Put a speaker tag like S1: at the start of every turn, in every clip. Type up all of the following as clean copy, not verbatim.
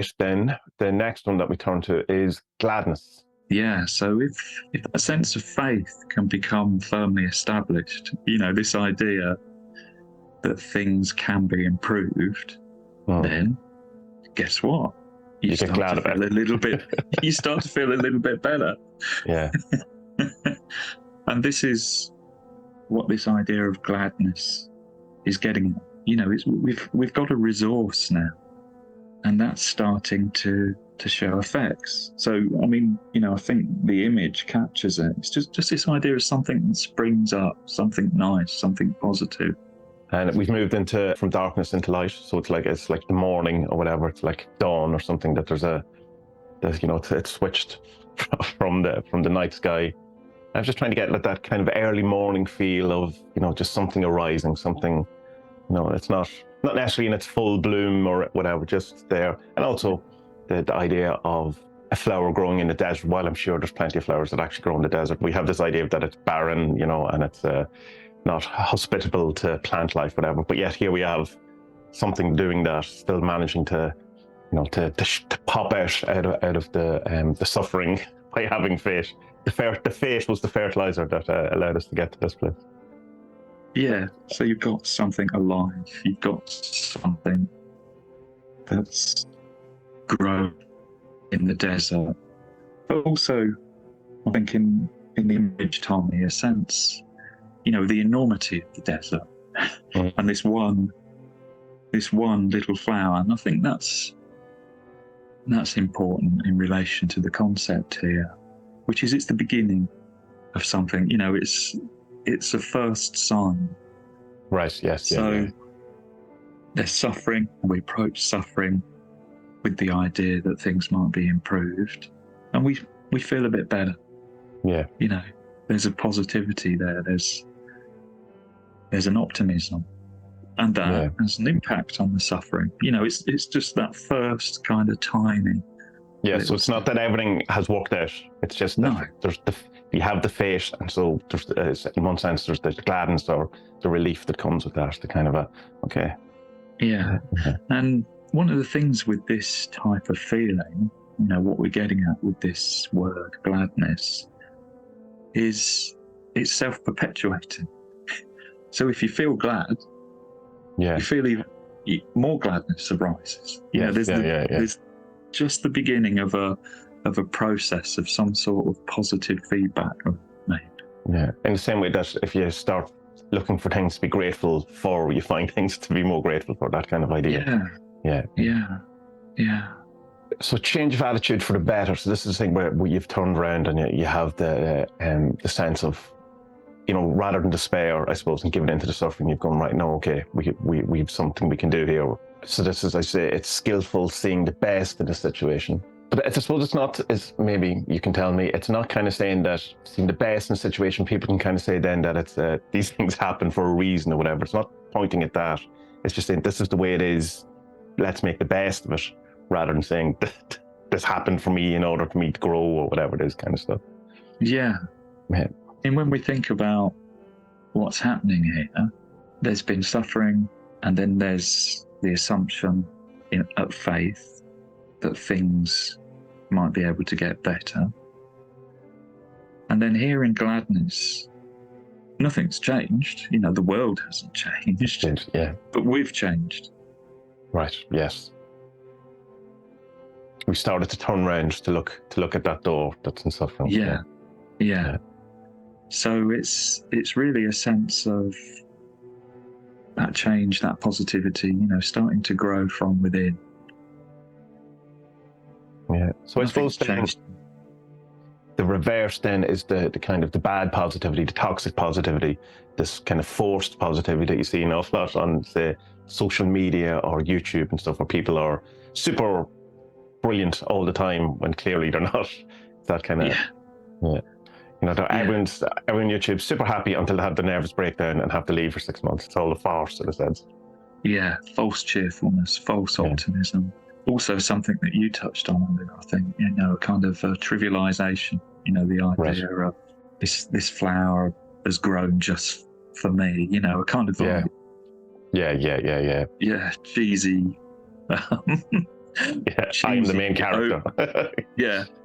S1: fate, then the next one that we turn to is gladness.
S2: Yeah, so if a sense of faith can become firmly established, this idea that things can be improved, then guess what? You
S1: get glad about it.
S2: You start to feel a little bit better.
S1: Yeah.
S2: And this is what this idea of gladness is getting at. We've got a resource now, and that's starting to show effects. So I think the image captures it. It's just this idea of something that springs up, something nice, something positive.
S1: And we've moved from darkness into light, so it's like the morning or whatever. It's like dawn or something. That it's switched from the night sky. I'm just trying to get that kind of early morning feel of just something arising, something. It's not necessarily in its full bloom or whatever, just there. And also the idea of a flower growing in the desert. While I'm sure there's plenty of flowers that actually grow in the desert, we have this idea that it's barren, and it's not hospitable to plant life, whatever. But yet here we have something doing that, still managing to pop out of the suffering by having faith. The faith was the fertilizer that allowed us to get to this place.
S2: Yeah, so you've got something alive. You've got something that's grown in the desert. But also, I think in the image, Tommy, a sense, the enormity of the desert and this one little flower. And I think that's important in relation to the concept here, which is it's the beginning of something. It's a first sign.
S1: Right, yes.
S2: So there's suffering, and we approach suffering with the idea that things might be improved, and we feel a bit better.
S1: Yeah.
S2: There's a positivity there. There's an optimism, and that has an impact on the suffering. It's just that first kind of tiny.
S1: Yeah, so it's not that everything has worked out. It's just that you have the fate, and so there's, in one sense, there's the gladness or the relief that comes with that. The kind of okay.
S2: Yeah, and one of the things with this type of feeling, what we're getting at with this word gladness, is it's self-perpetuating. So if you feel glad, you feel even more gladness arises. There's just the beginning of a process of some sort of positive feedback made.
S1: Yeah, in the same way that if you start looking for things to be grateful for, you find things to be more grateful for, that kind of idea. Yeah. So change of attitude for the better. So this is the thing where you've turned around and you have the sense of, rather than despair, I suppose, and giving into the suffering, you've gone, right, no, okay, we have something we can do here. So this is, I say, it's skillful seeing the best in the situation. But I suppose it's not, maybe you can tell me, it's not kind of saying that seeing the best in the situation, people can kind of say then that it's these things happen for a reason or whatever. It's not pointing at that. It's just saying this is the way it is. Let's make the best of it, rather than saying this happened for me in order for me to grow or whatever it is, kind of stuff.
S2: Yeah. And when we think about what's happening here, there's been suffering, and then there's the assumption of faith that things might be able to get better. And then here in gladness, nothing's changed. The world hasn't changed.
S1: Yeah.
S2: But we've changed.
S1: Right, yes. We started to turn around to look at that door that's in suffering.
S2: Yeah. So it's really a sense of that change, that positivity, starting to grow from within.
S1: Yeah. So I suppose the reverse then is the kind of the bad positivity, the toxic positivity, this kind of forced positivity that you see an awful lot on, say, social media or YouTube and stuff, where people are super brilliant all the time when clearly they're not. It's that kind of everyone's everyone on YouTube super happy until they have the nervous breakdown and have to leave for 6 months. It's all a farce in a sense. Yeah,
S2: false cheerfulness, false optimism. Also something that you touched on earlier, I think, a kind of trivialization, the idea of this flower has grown just for me, a kind of
S1: Yeah, cheesy. Yeah, I am the main character.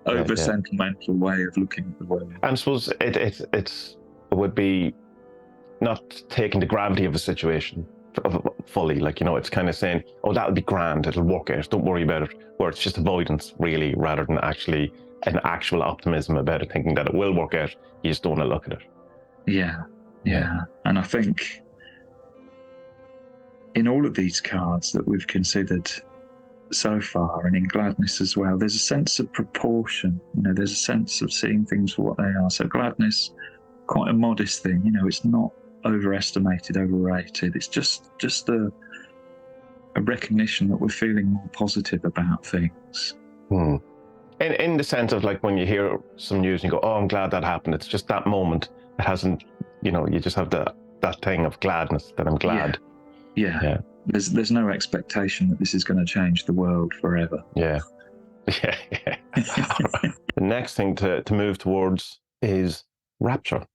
S2: Over sentimental way of looking at the world.
S1: And I suppose it would be not taking the gravity of a situation fully. Like, it's kind of saying, oh, that'll be grand, it'll work out, don't worry about it. Where it's just avoidance, really, rather than actually an actual optimism about it, thinking that it will work out. You just don't want to look at it.
S2: Yeah. And I think in all of these cards that we've considered so far, and in Gladness as well, there's a sense of proportion. There's a sense of seeing things for what they are. So Gladness, quite a modest thing. It's not overestimated, overrated. It's just a recognition that we're feeling more positive about things.
S1: In the sense of, like, when you hear some news and you go, oh, I'm glad that happened. It's just that moment. It hasn't, you just have that thing of gladness, that I'm glad.
S2: Yeah. There's no expectation that this is going to change the world forever.
S1: Yeah. The next thing to move towards is rapture.